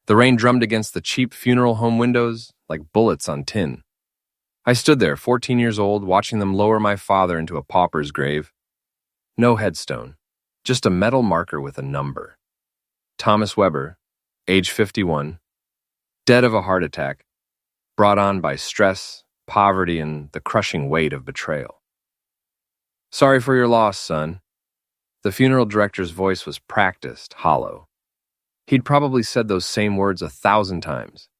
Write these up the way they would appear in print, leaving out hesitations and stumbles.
The rain drummed against the cheap funeral home windows like bullets on tin. I stood there, 14 years old, watching them lower my father into a pauper's grave. No headstone, just a metal marker with a number. Thomas Weber, age 51, dead of a heart attack, brought on by stress, poverty, and the crushing weight of betrayal. Sorry for your loss, son. The funeral director's voice was practiced, hollow. He'd probably said those same words 1,000 times.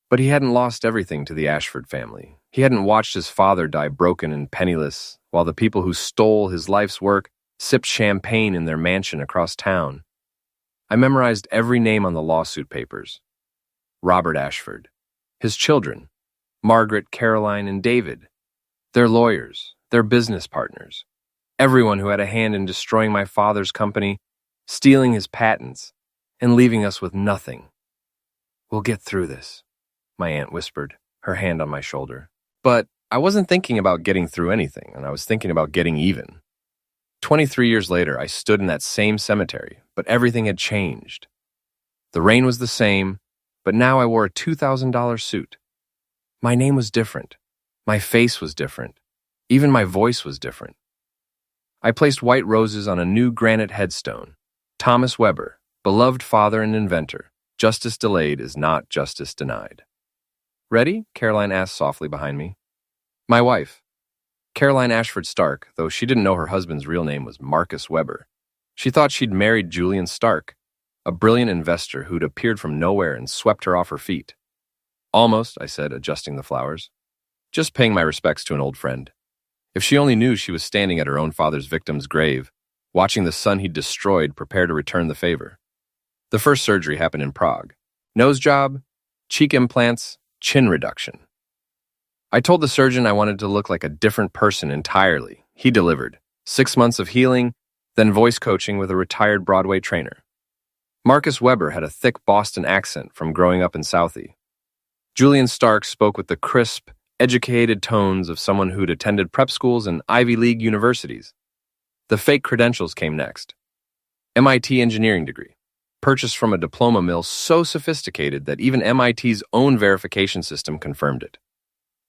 But he hadn't lost everything to the Ashford family. He hadn't watched his father die broken and penniless, while the people who stole his life's work sipped champagne in their mansion across town. I memorized every name on the lawsuit papers. Robert Ashford. His children, Margaret, Caroline, and David. Their lawyers, their business partners. Everyone who had a hand in destroying my father's company, stealing his patents, and leaving us with nothing. We'll get through this, my aunt whispered, her hand on my shoulder. But I wasn't thinking about getting through anything, and I was thinking about getting even. 23 years later, I stood in that same cemetery, but everything had changed. The rain was the same, but now I wore a $2,000 suit. My name was different. My face was different. Even my voice was different. I placed white roses on a new granite headstone. Thomas Weber, beloved father and inventor. Justice delayed is not justice denied. Ready? Caroline asked softly behind me. My wife, Caroline Ashford Stark, though she didn't know her husband's real name was Marcus Weber. She thought she'd married Julian Stark, a brilliant investor who'd appeared from nowhere and swept her off her feet. Almost, I said, adjusting the flowers. Just paying my respects to an old friend. If she only knew she was standing at her own father's victim's grave, watching the son he'd destroyed prepare to return the favor. The first surgery happened in Prague. Nose job, cheek implants, chin reduction. I told the surgeon I wanted to look like a different person entirely. He delivered. 6 months of healing, then voice coaching with a retired Broadway trainer. Marcus Weber had a thick Boston accent from growing up in Southie. Julian Stark spoke with the crisp, educated tones of someone who'd attended prep schools and Ivy League universities. The fake credentials came next. MIT engineering degree, purchased from a diploma mill so sophisticated that even MIT's own verification system confirmed it.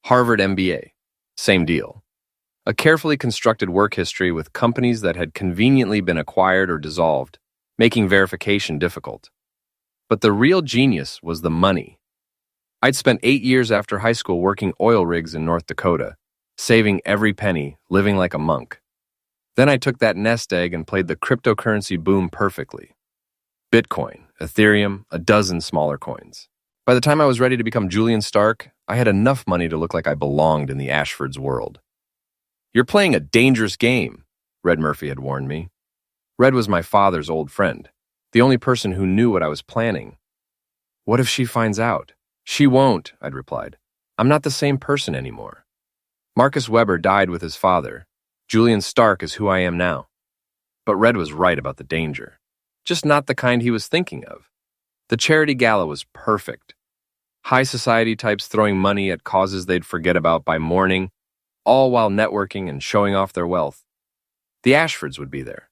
Harvard MBA, same deal. A carefully constructed work history with companies that had conveniently been acquired or dissolved, making verification difficult. But the real genius was the money. I'd spent 8 years after high school working oil rigs in North Dakota, saving every penny, living like a monk. Then I took that nest egg and played the cryptocurrency boom perfectly. Bitcoin, Ethereum, a dozen smaller coins. By the time I was ready to become Julian Stark, I had enough money to look like I belonged in the Ashford's world. You're playing a dangerous game, Red Murphy had warned me. Red was my father's old friend, the only person who knew what I was planning. What if she finds out? She won't, I'd replied. I'm not the same person anymore. Marcus Weber died with his father. Julian Stark is who I am now. But Red was right about the danger. Just not the kind he was thinking of. The charity gala was perfect. High society types throwing money at causes they'd forget about by morning, all while networking and showing off their wealth. The Ashfords would be there.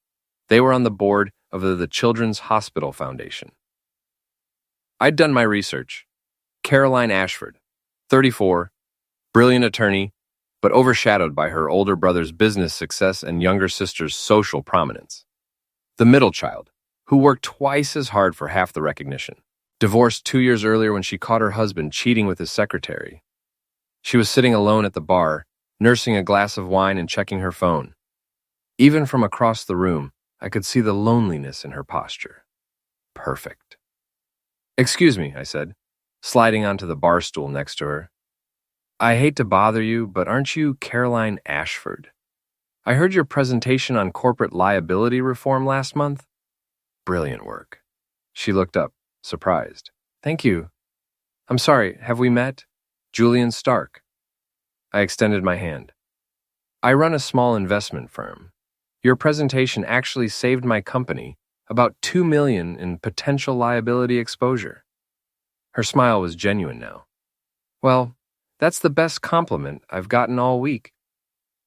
They were on the board of the Children's Hospital Foundation. I'd done my research. Caroline Ashford, 34, brilliant attorney, but overshadowed by her older brother's business success and younger sister's social prominence. The middle child, who worked twice as hard for half the recognition. Divorced 2 years earlier when she caught her husband cheating with his secretary. She was sitting alone at the bar, nursing a glass of wine and checking her phone. Even from across the room, I could see the loneliness in her posture. Perfect. Excuse me, I said, sliding onto the bar stool next to her. I hate to bother you, but aren't you Caroline Ashford? I heard your presentation on corporate liability reform last month. Brilliant work. She looked up, surprised. Thank you. I'm sorry, have we met? Julian Stark. I extended my hand. I run a small investment firm. Your presentation actually saved my company about $2 million in potential liability exposure. Her smile was genuine now. Well, that's the best compliment I've gotten all week.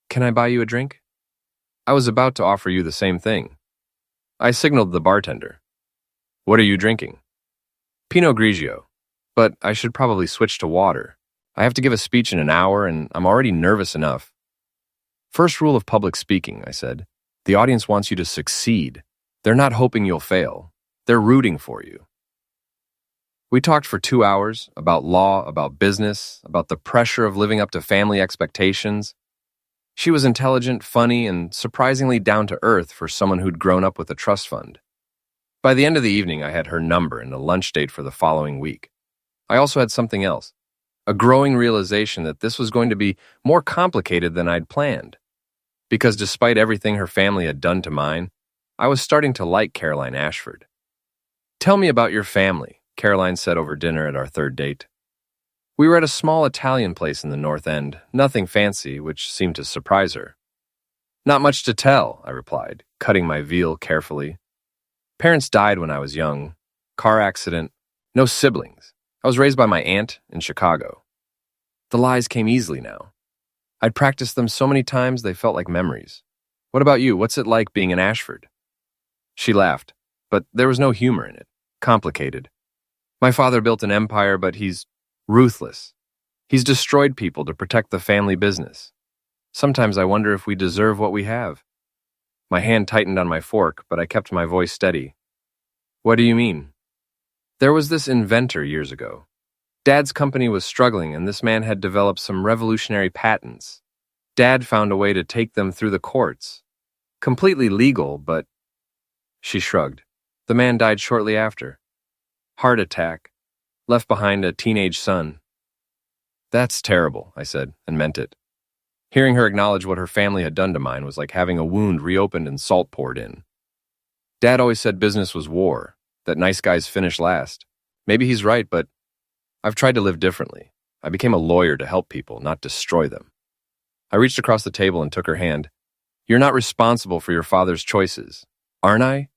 Can I buy you a drink? I was about to offer you the same thing. I signaled the bartender. What are you drinking? Pinot Grigio. But I should probably switch to water. I have to give a speech in an hour, and I'm already nervous enough. First rule of public speaking, I said. The audience wants you to succeed. They're not hoping you'll fail. They're rooting for you. We talked for 2 hours about law, about business, about the pressure of living up to family expectations. She was intelligent, funny, and surprisingly down to earth for someone who'd grown up with a trust fund. By the end of the evening, I had her number and a lunch date for the following week. I also had something else, a growing realization that this was going to be more complicated than I'd planned. Because despite everything her family had done to mine, I was starting to like Caroline Ashford. "Tell me about your family," Caroline said over dinner at our third date. We were at a small Italian place in the North End, nothing fancy, which seemed to surprise her. "Not much to tell," I replied, cutting my veal carefully. "Parents died when I was young. Car accident. No siblings. I was raised by my aunt in Chicago." The lies came easily now. I'd practiced them so many times they felt like memories. "What about you? What's it like being an Ashford?" She laughed, but there was no humor in it. Complicated. "My father built an empire, but he's ruthless. He's destroyed people to protect the family business. Sometimes I wonder if we deserve what we have." My hand tightened on my fork, but I kept my voice steady. "What do you mean?" "There was this inventor years ago. Dad's company was struggling, and this man had developed some revolutionary patents. Dad found a way to take them through the courts. Completely legal, but—" She shrugged. "The man died shortly after. Heart attack. Left behind a teenage son." "That's terrible," I said, and meant it. Hearing her acknowledge what her family had done to mine was like having a wound reopened and salt poured in. "Dad always said business was war, that nice guys finish last. Maybe he's right, but I've tried to live differently. I became a lawyer to help people, not destroy them." I reached across the table and took her hand. "You're not responsible for your father's choices, aren't I?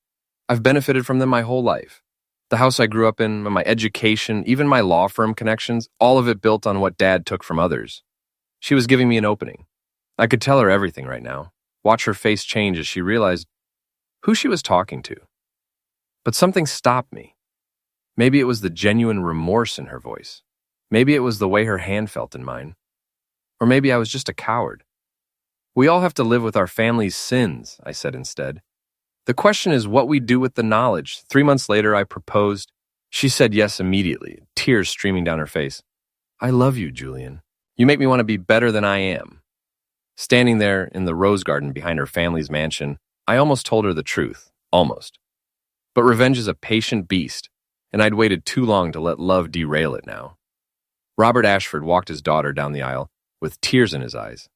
I've benefited from them my whole life. The house I grew up in, my education, even my law firm connections, all of it built on what Dad took from others." She was giving me an opening. I could tell her everything right now, watch her face change as she realized who she was talking to. But something stopped me. Maybe it was the genuine remorse in her voice. Maybe it was the way her hand felt in mine. Or maybe I was just a coward. "We all have to live with our family's sins," I said instead. "The question is what we do with the knowledge." 3 months later, I proposed. She said yes immediately, tears streaming down her face. "I love you, Julian. You make me want to be better than I am." Standing there in the rose garden behind her family's mansion, I almost told her the truth. Almost. But revenge is a patient beast, and I'd waited too long to let love derail it now. Robert Ashford walked his daughter down the aisle with tears in his eyes.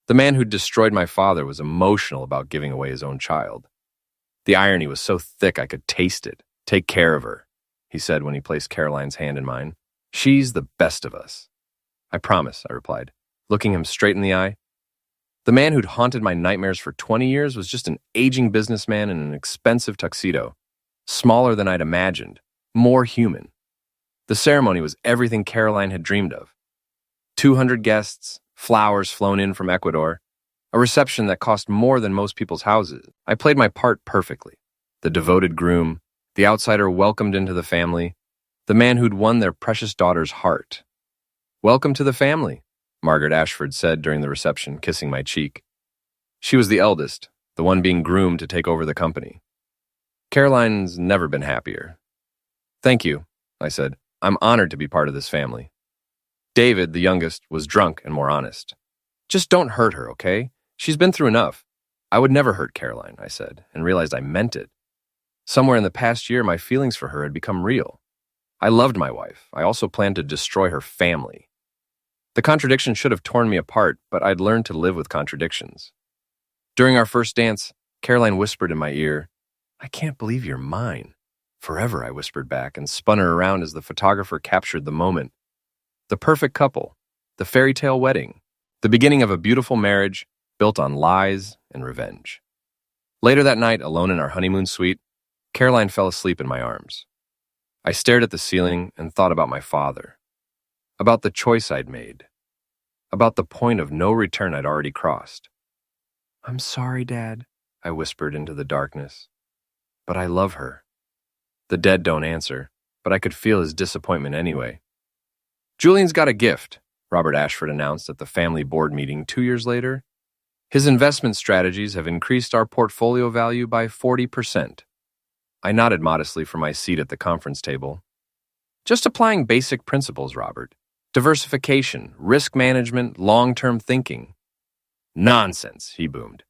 The man who'd destroyed my father was emotional about giving away his own child. The irony was so thick I could taste it. "Take care of her," he said when he placed Caroline's hand in mine. "She's the best of us." "I promise," I replied, looking him straight in the eye. The man who'd haunted my nightmares for 20 years was just an aging businessman in an expensive tuxedo, smaller than I'd imagined, more human. The ceremony was everything Caroline had dreamed of. 200 guests, flowers flown in from Ecuador, a reception that cost more than most people's houses. I played my part perfectly. The devoted groom, the outsider welcomed into the family, the man who'd won their precious daughter's heart. "Welcome to the family," Margaret Ashford said during the reception, kissing my cheek. She was the eldest, the one being groomed to take over the company. Caroline's never been happier. "Thank you," I said. "I'm honored to be part of this family." David, the youngest, was drunk and more honest. "Just don't hurt her, okay? She's been through enough." "I would never hurt Caroline," I said, and realized I meant it. Somewhere in the past year, my feelings for her had become real. I loved my wife. I also planned to destroy her family. The contradiction should have torn me apart, but I'd learned to live with contradictions. During our first dance, Caroline whispered in my ear, "I can't believe you're mine." "Forever," I whispered back and spun her around as the photographer captured the moment. The perfect couple, the fairy tale wedding, the beginning of a beautiful marriage built on lies and revenge. Later that night, alone in our honeymoon suite, Caroline fell asleep in my arms. I stared at the ceiling and thought about my father, about the choice I'd made, about the point of no return I'd already crossed. "I'm sorry, Dad," I whispered into the darkness, "but I love her." The dead don't answer. but I could feel his disappointment anyway. Julian's got a gift, Robert Ashford announced at the family board meeting 2 years later. His investment strategies have increased our portfolio value by 40%. I nodded modestly from my seat at the conference table. Just applying basic principles, Robert. Diversification, risk management, long-term thinking. Nonsense, he boomed.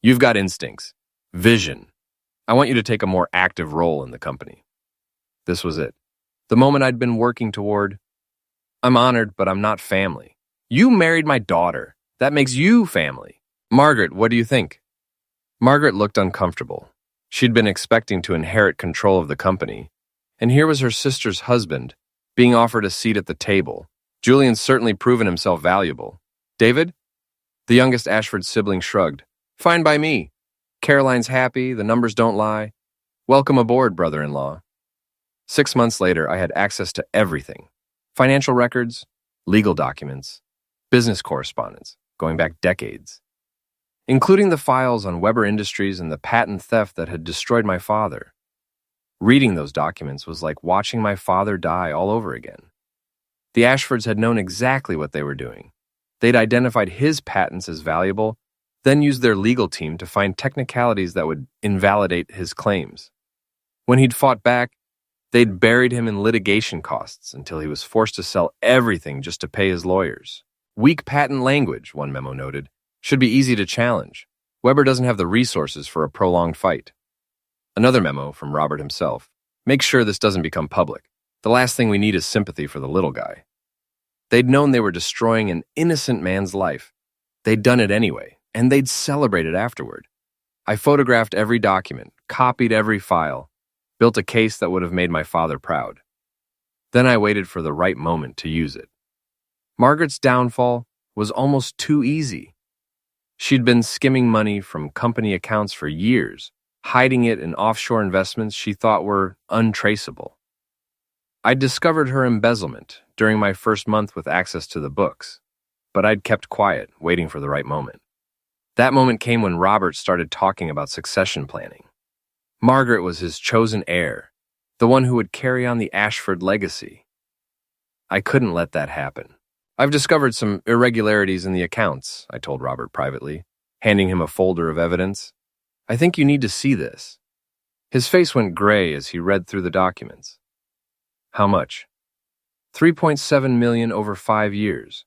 You've got instincts. Vision. I want you to take a more active role in the company. This was it. The moment I'd been working toward. I'm honored, but I'm not family. You married my daughter. That makes you family. Margaret, what do you think? Margaret looked uncomfortable. She'd been expecting to inherit control of the company, and here was her sister's husband, being offered a seat at the table. Julian's certainly proven himself valuable. David? The youngest Ashford sibling shrugged. Fine by me. Caroline's happy, the numbers don't lie. Welcome aboard, brother-in-law. 6 months later, I had access to everything. Financial records, legal documents, business correspondence, going back decades, including the files on Weber Industries and the patent theft that had destroyed my father. Reading those documents was like watching my father die all over again. The Ashfords had known exactly what they were doing. They'd identified his patents as valuable, then used their legal team to find technicalities that would invalidate his claims. When he'd fought back, they'd buried him in litigation costs until he was forced to sell everything just to pay his lawyers. Weak patent language, one memo noted, should be easy to challenge. Weber doesn't have the resources for a prolonged fight. Another memo from Robert himself. Make sure this doesn't become public. The last thing we need is sympathy for the little guy. They'd known they were destroying an innocent man's life. They'd done it anyway, and they'd celebrate it afterward. I photographed every document, copied every file, built a case that would have made my father proud. Then I waited for the right moment to use it. Margaret's downfall was almost too easy. She'd been skimming money from company accounts for years, hiding it in offshore investments she thought were untraceable. I'd discovered her embezzlement during my first month with access to the books, but I'd kept quiet, waiting for the right moment. That moment came when Robert started talking about succession planning. Margaret was his chosen heir, the one who would carry on the Ashford legacy. I couldn't let that happen. I've discovered some irregularities in the accounts, I told Robert privately, handing him a folder of evidence. I think you need to see this. His face went gray as he read through the documents. How much? 3.7 million over 5 years.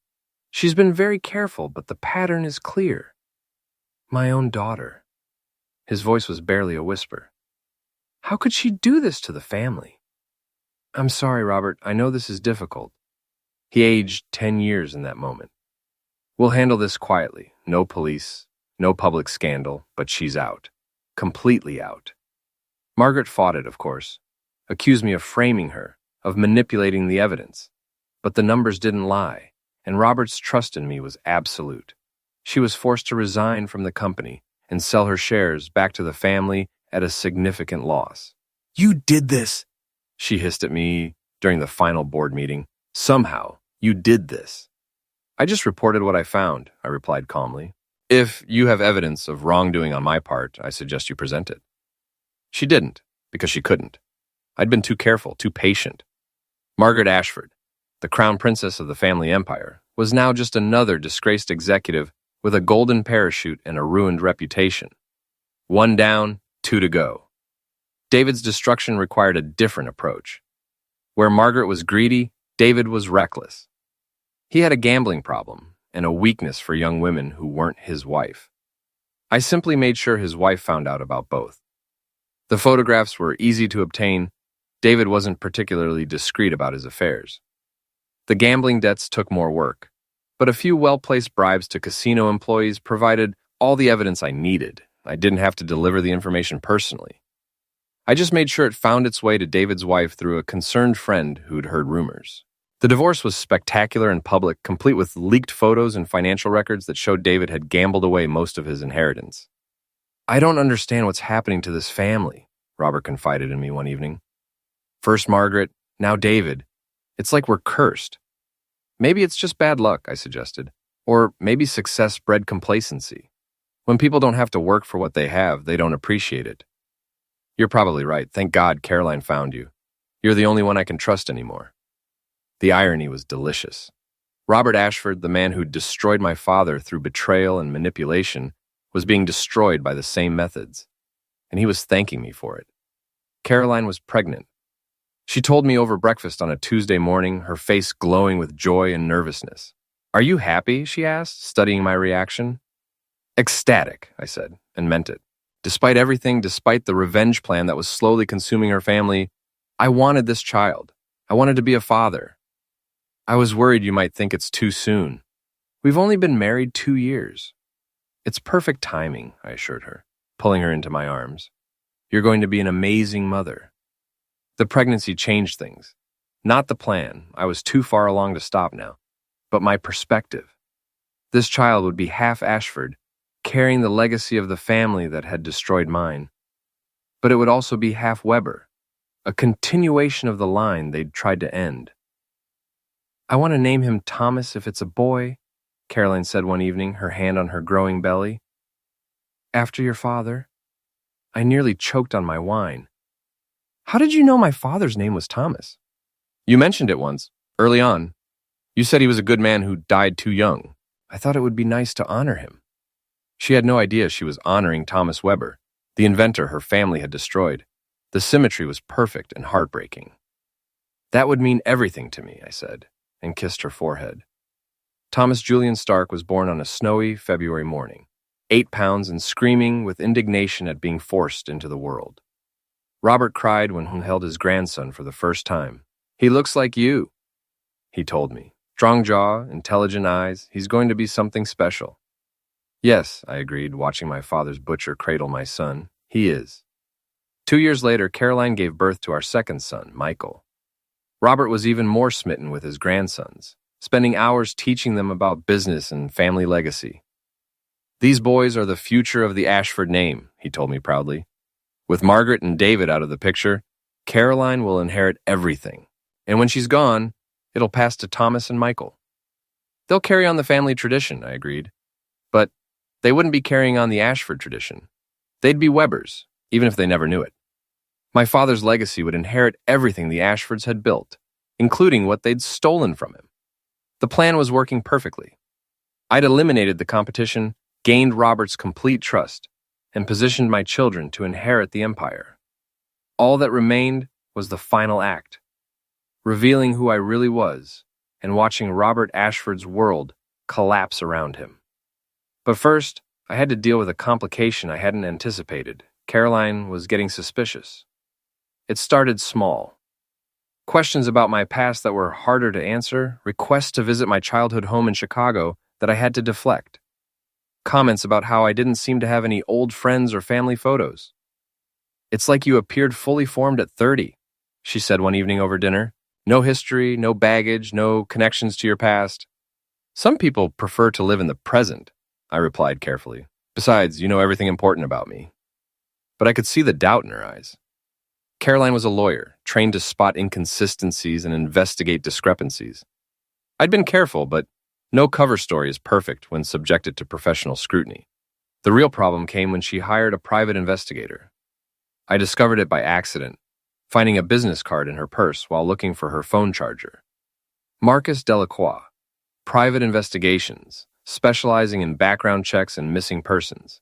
She's been very careful, but the pattern is clear. My own daughter. His voice was barely a whisper. How could she do this to the family? I'm sorry, Robert. I know this is difficult. He aged 10 years in that moment. We'll handle this quietly. No police, no public scandal, but she's out. Completely out. Margaret fought it, of course. Accused me of framing her, of manipulating the evidence. But the numbers didn't lie, and Robert's trust in me was absolute. She was forced to resign from the company and sell her shares back to the family at a significant loss. You did this, she hissed at me during the final board meeting. Somehow, you did this. I just reported what I found, I replied calmly. If you have evidence of wrongdoing on my part, I suggest you present it. She didn't, because she couldn't. I'd been too careful, too patient. Margaret Ashford, the crown princess of the family empire, was now just another disgraced executive with a golden parachute and a ruined reputation. 1 down, 2 to go. David's destruction required a different approach. Where Margaret was greedy, David was reckless. He had a gambling problem and a weakness for young women who weren't his wife. I simply made sure his wife found out about both. The photographs were easy to obtain. David wasn't particularly discreet about his affairs. The gambling debts took more work, but a few well-placed bribes to casino employees provided all the evidence I needed. I didn't have to deliver the information personally. I just made sure it found its way to David's wife through a concerned friend who'd heard rumors. The divorce was spectacular and public, complete with leaked photos and financial records that showed David had gambled away most of his inheritance. I don't understand what's happening to this family, Robert confided in me one evening. First Margaret, now David. It's like we're cursed. Maybe it's just bad luck, I suggested. Or maybe success bred complacency. When people don't have to work for what they have, they don't appreciate it. You're probably right. Thank God Caroline found you. You're the only one I can trust anymore." The irony was delicious. Robert Ashford, the man who'd destroyed my father through betrayal and manipulation, was being destroyed by the same methods, and he was thanking me for it. Caroline was pregnant. She told me over breakfast on a Tuesday morning, her face glowing with joy and nervousness. "Are you happy?" she asked, studying my reaction. "Ecstatic," I said, and meant it. Despite everything, despite the revenge plan that was slowly consuming her family, I wanted this child. I wanted to be a father. "I was worried you might think it's too soon. We've only been married 2 years. "It's perfect timing," I assured her, pulling her into my arms. "You're going to be an amazing mother." The pregnancy changed things. Not the plan. I was too far along to stop now. But my perspective. This child would be half Ashford, carrying the legacy of the family that had destroyed mine. But it would also be half Weber, a continuation of the line they'd tried to end. "I want to name him Thomas if it's a boy," Caroline said one evening, her hand on her growing belly. "After your father." I nearly choked on my wine. "How did you know my father's name was Thomas?" "You mentioned it once, early on. You said he was a good man who died too young. I thought it would be nice to honor him." She had no idea she was honoring Thomas Weber, the inventor her family had destroyed. The symmetry was perfect and heartbreaking. "That would mean everything to me," I said, and kissed her forehead. Thomas Julian Stark was born on a snowy February morning, 8 pounds and screaming with indignation at being forced into the world. Robert cried when he held his grandson for the first time. "He looks like you," he told me. "Strong jaw, intelligent eyes. He's going to be something special." "Yes," I agreed, watching my father's butcher cradle my son. "He is." 2 years later, Caroline gave birth to our second son, Michael. Robert was even more smitten with his grandsons, spending hours teaching them about business and family legacy. "These boys are the future of the Ashford name," he told me proudly. "With Margaret and David out of the picture, Caroline will inherit everything. And when she's gone, it'll pass to Thomas and Michael." "They'll carry on the family tradition," I agreed. "But they wouldn't be carrying on the Ashford tradition. They'd be Webers, even if they never knew it. My father's legacy would inherit everything the Ashfords had built, including what they'd stolen from him." The plan was working perfectly. I'd eliminated the competition, gained Robert's complete trust, and positioned my children to inherit the empire. All that remained was the final act, revealing who I really was and watching Robert Ashford's world collapse around him. But first, I had to deal with a complication I hadn't anticipated. Caroline was getting suspicious. It started small. Questions about my past that were harder to answer, requests to visit my childhood home in Chicago that I had to deflect, comments about how I didn't seem to have any old friends or family photos. "It's like you appeared fully formed at 30, she said one evening over dinner. "No history, no baggage, no connections to your past." "Some people prefer to live in the present," I replied carefully. "Besides, you know everything important about me." But I could see the doubt in her eyes. Caroline was a lawyer, trained to spot inconsistencies and investigate discrepancies. I'd been careful, but no cover story is perfect when subjected to professional scrutiny. The real problem came when she hired a private investigator. I discovered it by accident, finding a business card in her purse while looking for her phone charger. Marcus Delacroix, Private Investigations, specializing in background checks and missing persons.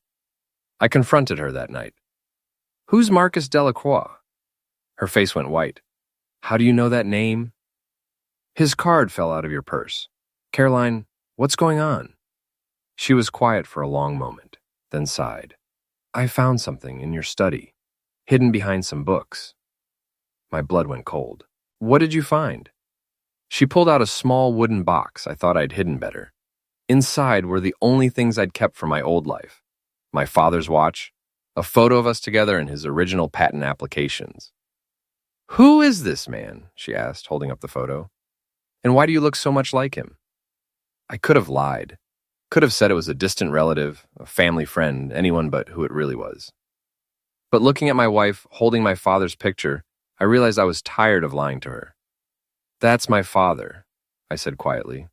I confronted her that night. "Who's Marcus Delacroix?" Her face went white. "How do you know that name?" "His card fell out of your purse. Caroline, what's going on?" She was quiet for a long moment, then sighed. "I found something in your study, hidden behind some books." My blood went cold. "What did you find?" She pulled out a small wooden box I thought I'd hidden better. Inside were the only things I'd kept from my old life. My father's watch, a photo of us together, and his original patent applications. "Who is this man?" she asked, holding up the photo. "And why do you look so much like him?" I could have lied. Could have said it was a distant relative, a family friend, anyone but who it really was. But looking at my wife holding my father's picture, I realized I was tired of lying to her. "That's my father," I said quietly.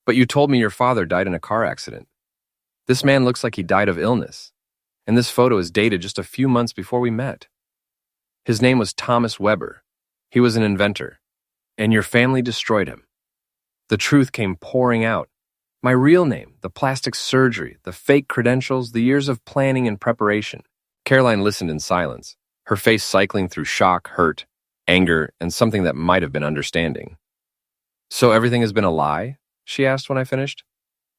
"But you told me your father died in a car accident. This man looks like he died of illness, and this photo is dated just a few months before we met. His name was Thomas Weber. He was an inventor, and your family destroyed him. The truth came pouring out. My real name, the plastic surgery, the fake credentials, the years of planning and preparation. Caroline listened in silence, her face cycling through shock, hurt, anger, and something that might have been understanding. So everything has been a lie? She asked when I finished.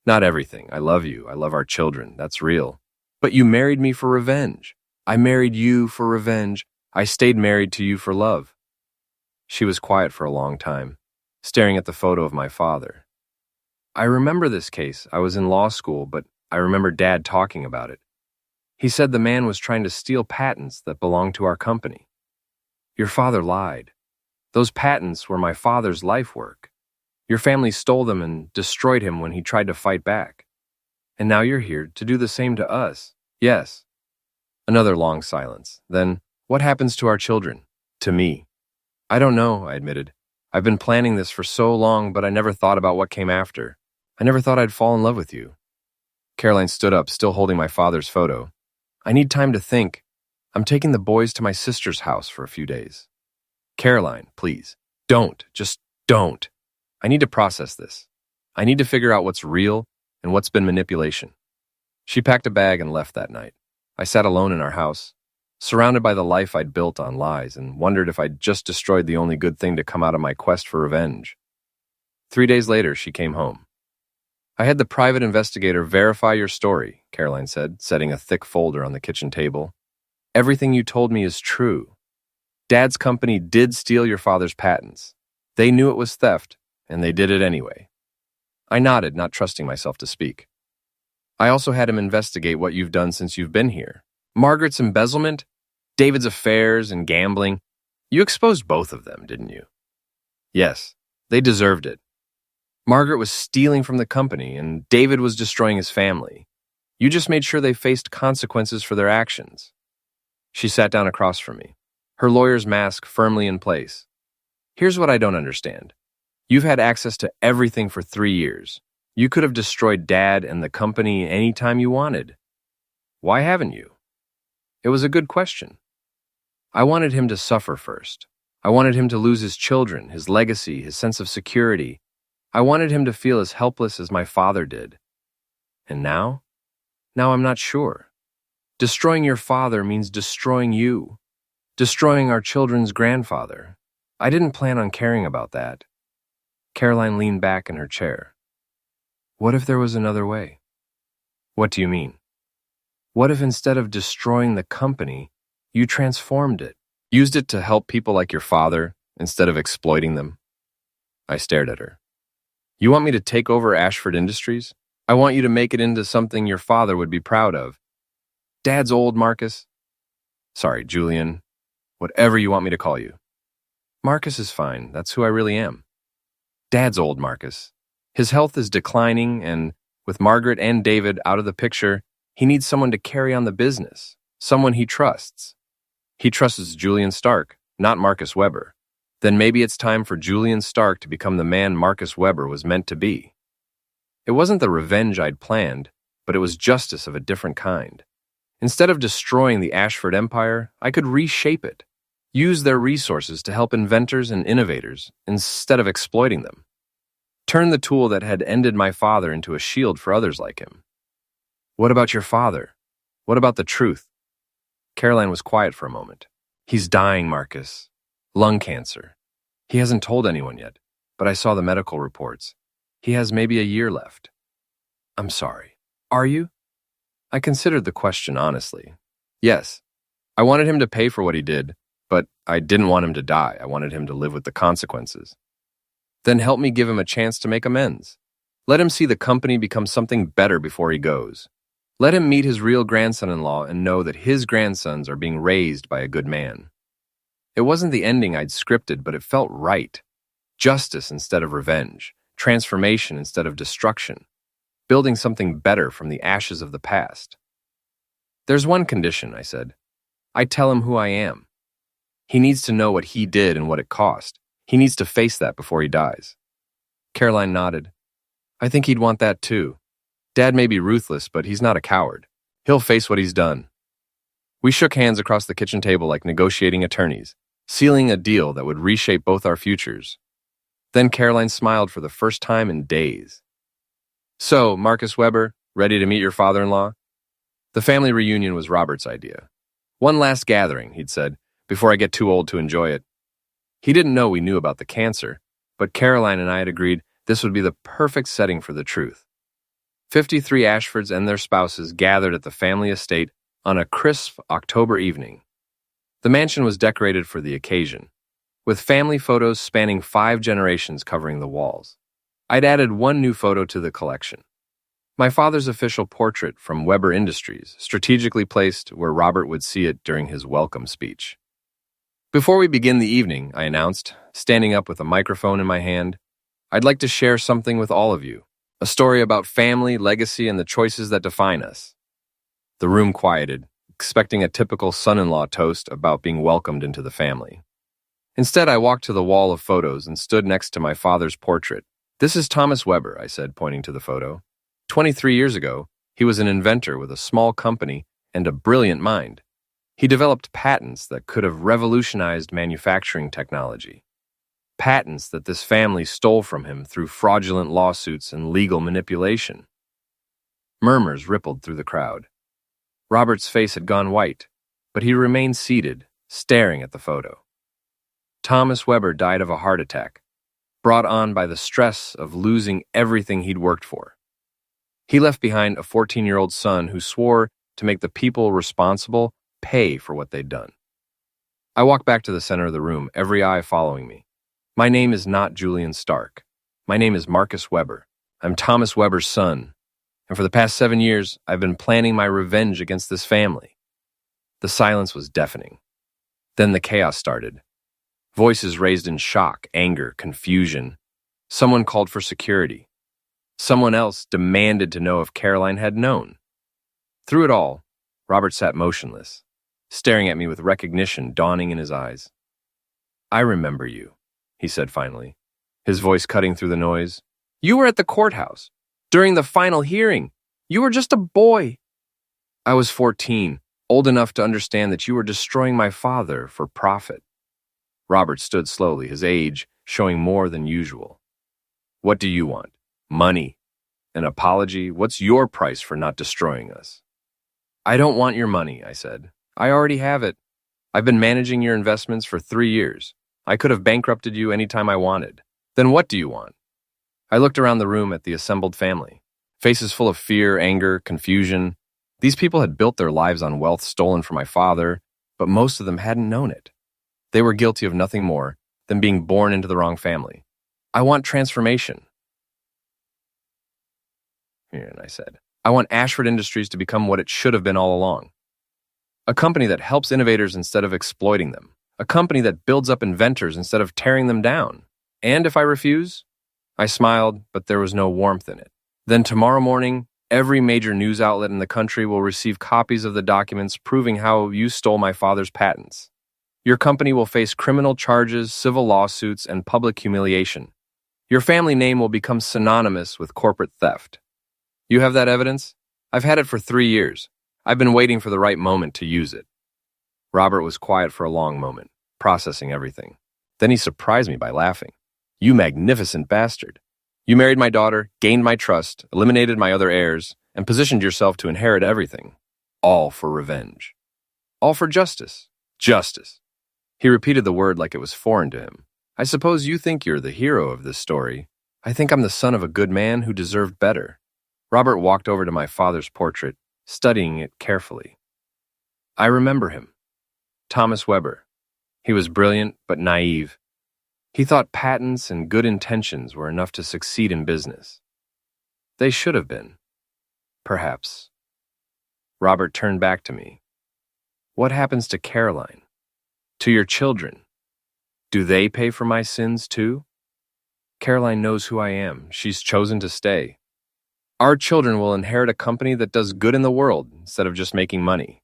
Not everything. I love you. I love our children. That's real. But you married me for revenge. I married you for revenge. I stayed married to you for love. She was quiet for a long time, staring at the photo of my father. I remember this case. I was in law school, but I remember Dad talking about it. He said the man was trying to steal patents that belonged to our company. Your father lied. Those patents were my father's life work. Your family stole them and destroyed him when he tried to fight back. And now you're here to do the same to us. Yes. Another long silence. Then, what happens to our children? To me? I don't know, I admitted. I've been planning this for so long, but I never thought about what came after. I never thought I'd fall in love with you. Caroline stood up, still holding my father's photo. I need time to think. I'm taking the boys to my sister's house for a few days. Caroline, please. Don't. Just don't. I need to process this. I need to figure out what's real and what's been manipulation. She packed a bag and left that night. I sat alone in our house, surrounded by the life I'd built on lies, and wondered if I'd just destroyed the only good thing to come out of my quest for revenge. 3 days later, she came home. I had the private investigator verify your story, Caroline said, setting a thick folder on the kitchen table. Everything you told me is true. Dad's company did steal your father's patents. They knew it was theft, and they did it anyway. I nodded, not trusting myself to speak. I also had him investigate what you've done since you've been here. Margaret's embezzlement, David's affairs and gambling. You exposed both of them, didn't you? Yes, they deserved it. Margaret was stealing from the company, and David was destroying his family. You just made sure they faced consequences for their actions. She sat down across from me, her lawyer's mask firmly in place. Here's what I don't understand. You've had access to everything for 3 years. You could have destroyed Dad and the company anytime you wanted. Why haven't you? It was a good question. I wanted him to suffer first. I wanted him to lose his children, his legacy, his sense of security. I wanted him to feel as helpless as my father did. And now? Now I'm not sure. Destroying your father means destroying you. Destroying our children's grandfather. I didn't plan on caring about that. Caroline leaned back in her chair. What if there was another way? What do you mean? What if instead of destroying the company, you transformed it, used it to help people like your father instead of exploiting them? I stared at her. You want me to take over Ashford Industries? I want you to make it into something your father would be proud of. Dad's old, Marcus. Sorry, Julian. Whatever you want me to call you. Marcus is fine. That's who I really am. Dad's old, Marcus. His health is declining, and with Margaret and David out of the picture, he needs someone to carry on the business, someone he trusts. He trusts Julian Stark, not Marcus Weber. Then maybe it's time for Julian Stark to become the man Marcus Weber was meant to be. It wasn't the revenge I'd planned, but it was justice of a different kind. Instead of destroying the Ashford Empire, I could reshape it, use their resources to help inventors and innovators instead of exploiting them. Turn the tool that had ended my father into a shield for others like him. What about your father? What about the truth? Caroline was quiet for a moment. He's dying, Marcus. Lung cancer. He hasn't told anyone yet, but I saw the medical reports. He has maybe a year left. I'm sorry. Are you? I considered the question honestly. Yes. I wanted him to pay for what he did, but I didn't want him to die. I wanted him to live with the consequences. Then help me give him a chance to make amends. Let him see the company become something better before he goes. Let him meet his real grandson-in-law and know that his grandsons are being raised by a good man. It wasn't the ending I'd scripted, but it felt right. Justice instead of revenge. Transformation instead of destruction. Building something better from the ashes of the past. There's one condition, I said. I tell him who I am. He needs to know what he did and what it cost. He needs to face that before he dies. Caroline nodded. I think he'd want that too. Dad may be ruthless, but he's not a coward. He'll face what he's done. We shook hands across the kitchen table like negotiating attorneys. sealing a deal that would reshape both our futures. Then Caroline smiled for the first time in days. "So, Marcus Weber, ready to meet your father-in-law?" The family reunion was Robert's idea. "One last gathering," he'd said, "before I get too old to enjoy it." He didn't know we knew about the cancer, but Caroline and I had agreed this would be the perfect setting for the truth. 53 Ashfords and their spouses gathered at the family estate on a crisp October evening. The mansion was decorated for the occasion, with family photos spanning 5 generations covering the walls. I'd added one new photo to the collection. My father's official portrait from Weber Industries, strategically placed where Robert would see it during his welcome speech. "Before we begin the evening," I announced, standing up with a microphone in my hand, "I'd like to share something with all of you, a story about family, legacy, and the choices that define us." The room quieted, expecting a typical son-in-law toast about being welcomed into the family. Instead, I walked to the wall of photos and stood next to my father's portrait. "This is Thomas Weber," I said, pointing to the photo. 23 years ago, he was an inventor with a small company and a brilliant mind. He developed patents that could have revolutionized manufacturing technology. Patents that this family stole from him through fraudulent lawsuits and legal manipulation. Murmurs rippled through the crowd. Robert's face had gone white, but he remained seated, staring at the photo. Thomas Weber died of a heart attack, brought on by the stress of losing everything he'd worked for. He left behind a 14-year-old son who swore to make the people responsible pay for what they'd done. I walked back to the center of the room, every eye following me. "My name is not Julian Stark. My name is Marcus Weber. I'm Thomas Weber's son. And for the past 7 years, I've been planning my revenge against this family." The silence was deafening. Then the chaos started. Voices raised in shock, anger, confusion. Someone called for security. Someone else demanded to know if Caroline had known. Through it all, Robert sat motionless, staring at me with recognition dawning in his eyes. "I remember you," he said finally, his voice cutting through the noise. "You were at the courthouse. During the final hearing. You were just a boy." "I was 14, old enough to understand that you were destroying my father for profit." Robert stood slowly, his age showing more than usual. "What do you want? Money? An apology? What's your price for not destroying us?" "I don't want your money," I said. "I already have it. I've been managing your investments for 3 years. I could have bankrupted you any time I wanted. Then what do you want?" I looked around the room at the assembled family, faces full of fear, anger, confusion. These people had built their lives on wealth stolen from my father, but most of them hadn't known it. They were guilty of nothing more than being born into the wrong family. "I want transformation." And I said, "I want Ashford Industries to become what it should have been all along. A company that helps innovators instead of exploiting them. A company that builds up inventors instead of tearing them down. And if I refuse?" I smiled, but there was no warmth in it. "Then tomorrow morning, every major news outlet in the country will receive copies of the documents proving how you stole my father's patents. Your company will face criminal charges, civil lawsuits, and public humiliation. Your family name will become synonymous with corporate theft. You have that evidence? I've had it for 3 years. I've been waiting for the right moment to use it." Robert was quiet for a long moment, processing everything. Then he surprised me by laughing. "You magnificent bastard. You married my daughter, gained my trust, eliminated my other heirs, and positioned yourself to inherit everything. All for revenge. All for justice. Justice." He repeated the word like it was foreign to him. "I suppose you think you're the hero of this story. I think I'm the son of a good man who deserved better." Robert walked over to my father's portrait, studying it carefully. "I remember him. Thomas Weber. He was brilliant but naive. He thought patents and good intentions were enough to succeed in business. They should have been. Perhaps." Robert turned back to me. "What happens to Caroline? To your children? Do they pay for my sins too? Caroline knows who I am. She's chosen to stay. Our children will inherit a company that does good in the world instead of just making money.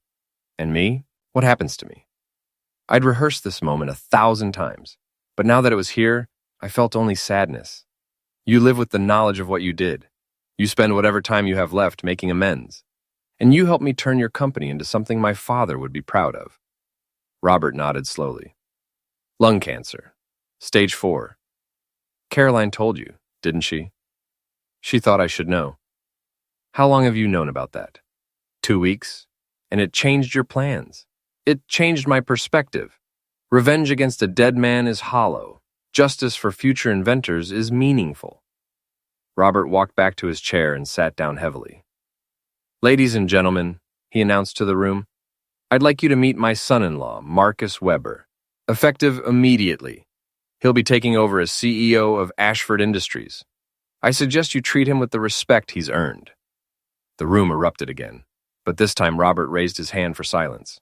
And me? What happens to me?" I'd rehearsed this moment 1,000 times, but now that it was here, I felt only sadness. You live with the knowledge of what you did. You spend whatever time you have left making amends. And you helped me turn your company into something my father would be proud of. Robert nodded slowly. Lung cancer. Stage 4. Caroline told you, didn't she? She thought I should know. How long have you known about that? 2 weeks? And it changed your plans. It changed my perspective. Revenge against a dead man is hollow. Justice for future inventors is meaningful. Robert walked back to his chair and sat down heavily. Ladies and gentlemen, he announced to the room, I'd like you to meet my son-in-law, Marcus Weber. Effective immediately. He'll be taking over as CEO of Ashford Industries. I suggest you treat him with the respect he's earned. The room erupted again, but this time Robert raised his hand for silence.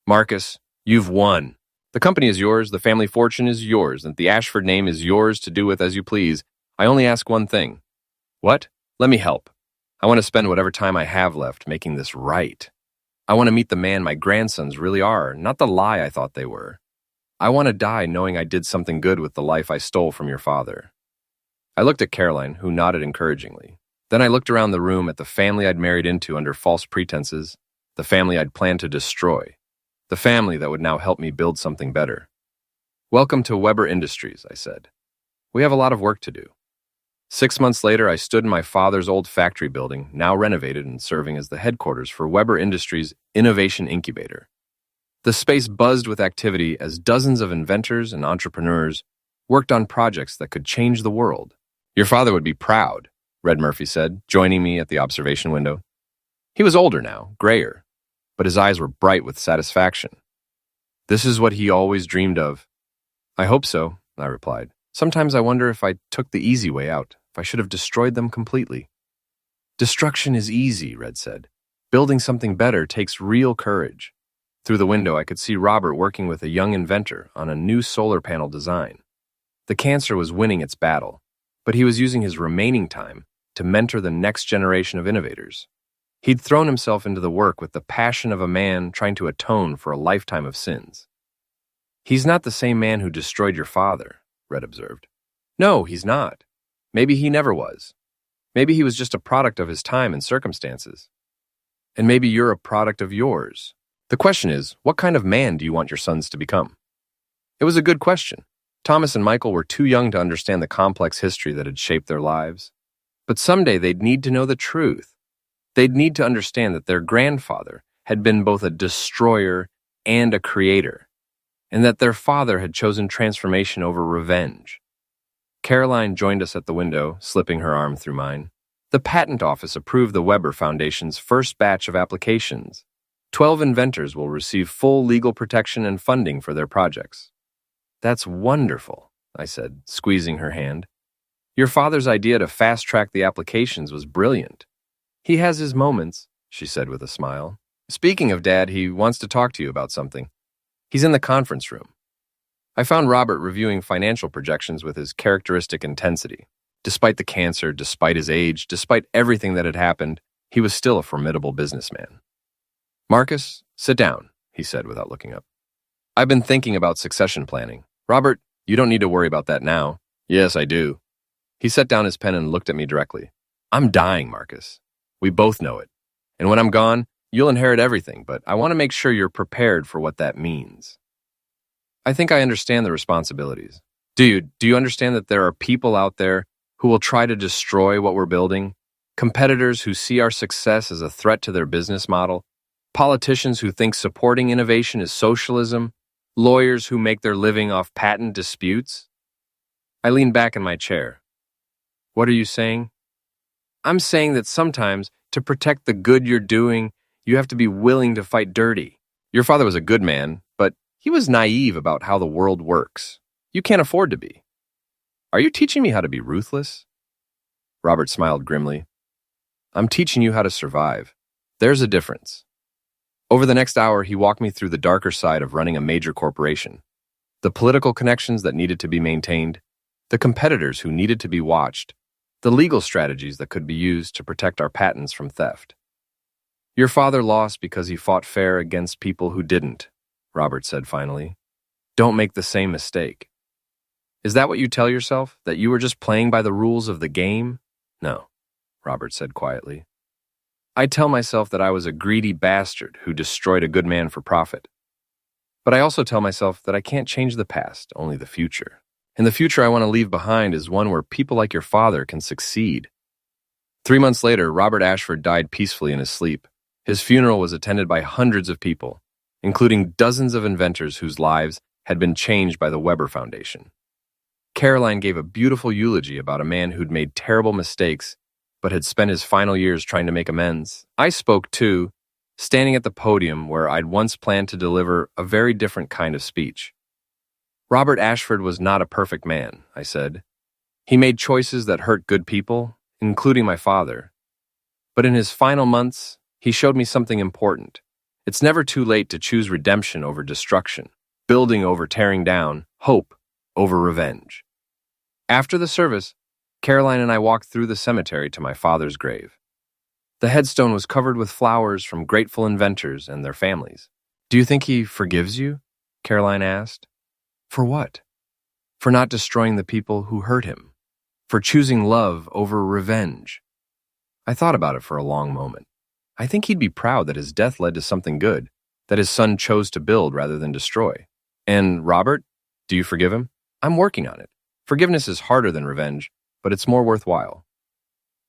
Marcus, you've won. The company is yours, the family fortune is yours, and the Ashford name is yours to do with as you please. I only ask one thing. What? Let me help. I want to spend whatever time I have left making this right. I want to meet the man my grandsons really are, not the lie I thought they were. I want to die knowing I did something good with the life I stole from your father. I looked at Caroline, who nodded encouragingly. Then I looked around the room at the family I'd married into under false pretenses, the family I'd planned to destroy, the family that would now help me build something better. Welcome to Weber Industries, I said. We have a lot of work to do. 6 months later, I stood in my father's old factory building, now renovated and serving as the headquarters for Weber Industries' Innovation Incubator. The space buzzed with activity as dozens of inventors and entrepreneurs worked on projects that could change the world. Your father would be proud, Red Murphy said, joining me at the observation window. He was older now, grayer, but his eyes were bright with satisfaction. This is what he always dreamed of. I hope so, I replied. Sometimes I wonder if I took the easy way out, if I should have destroyed them completely. Destruction is easy, Red said. Building something better takes real courage. Through the window, I could see Robert working with a young inventor on a new solar panel design. The cancer was winning its battle, but he was using his remaining time to mentor the next generation of innovators. He'd thrown himself into the work with the passion of a man trying to atone for a lifetime of sins. He's not the same man who destroyed your father, Red observed. No, he's not. Maybe he never was. Maybe he was just a product of his time and circumstances. And maybe you're a product of yours. The question is, what kind of man do you want your sons to become? It was a good question. Thomas and Michael were too young to understand the complex history that had shaped their lives. But someday they'd need to know the truth. They'd need to understand that their grandfather had been both a destroyer and a creator, and that their father had chosen transformation over revenge. Caroline joined us at the window, slipping her arm through mine. The patent office approved the Weber Foundation's first batch of applications. 12 inventors will receive full legal protection and funding for their projects. That's wonderful, I said, squeezing her hand. Your father's idea to fast-track the applications was brilliant. He has his moments, she said with a smile. Speaking of Dad, he wants to talk to you about something. He's in the conference room. I found Robert reviewing financial projections with his characteristic intensity. Despite the cancer, despite his age, despite everything that had happened, he was still a formidable businessman. Marcus, sit down, he said without looking up. I've been thinking about succession planning. Robert, you don't need to worry about that now. Yes, I do. He set down his pen and looked at me directly. I'm dying, Marcus. We both know it. And when I'm gone, you'll inherit everything, but I want to make sure you're prepared for what that means. I think I understand the responsibilities. Do you understand that there are people out there who will try to destroy what we're building? Competitors who see our success as a threat to their business model? Politicians who think supporting innovation is socialism? Lawyers who make their living off patent disputes? I leaned back in my chair. What are you saying? I'm saying that sometimes, to protect the good you're doing, you have to be willing to fight dirty. Your father was a good man, but he was naive about how the world works. You can't afford to be. Are you teaching me how to be ruthless? Robert smiled grimly. I'm teaching you how to survive. There's a difference. Over the next hour, he walked me through the darker side of running a major corporation. The political connections that needed to be maintained, the competitors who needed to be watched, the legal strategies that could be used to protect our patents from theft. Your father lost because he fought fair against people who didn't, Robert said finally. Don't make the same mistake. Is that what you tell yourself, that you were just playing by the rules of the game? No, Robert said quietly. I tell myself that I was a greedy bastard who destroyed a good man for profit. But I also tell myself that I can't change the past, only the future. And the future I want to leave behind is one where people like your father can succeed. 3 months later, Robert Ashford died peacefully in his sleep. His funeral was attended by hundreds of people, including dozens of inventors whose lives had been changed by the Weber Foundation. Caroline gave a beautiful eulogy about a man who'd made terrible mistakes but had spent his final years trying to make amends. I spoke too, standing at the podium where I'd once planned to deliver a very different kind of speech. Robert Ashford was not a perfect man, I said. He made choices that hurt good people, including my father. But in his final months, he showed me something important. It's never too late to choose redemption over destruction, building over tearing down, hope over revenge. After the service, Caroline and I walked through the cemetery to my father's grave. The headstone was covered with flowers from grateful inventors and their families. "Do you think he forgives you?" Caroline asked. "For what?" "For not destroying the people who hurt him. For choosing love over revenge." I thought about it for a long moment. I think he'd be proud that his death led to something good, that his son chose to build rather than destroy. And Robert, do you forgive him? I'm working on it. Forgiveness is harder than revenge, but it's more worthwhile.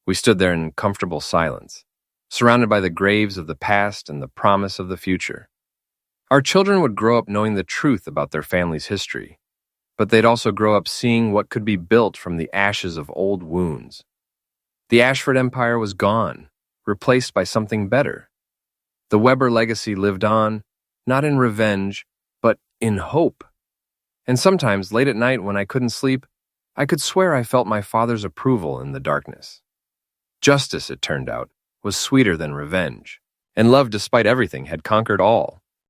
We stood there in comfortable silence, surrounded by the graves of the past and the promise of the future. Our children would grow up knowing the truth about their family's history, but they'd also grow up seeing what could be built from the ashes of old wounds. The Ashford Empire was gone, replaced by something better. The Weber legacy lived on, not in revenge, but in hope. And sometimes, late at night when I couldn't sleep, I could swear I felt my father's approval in the darkness. Justice, it turned out, was sweeter than revenge, and love, despite everything, had conquered all.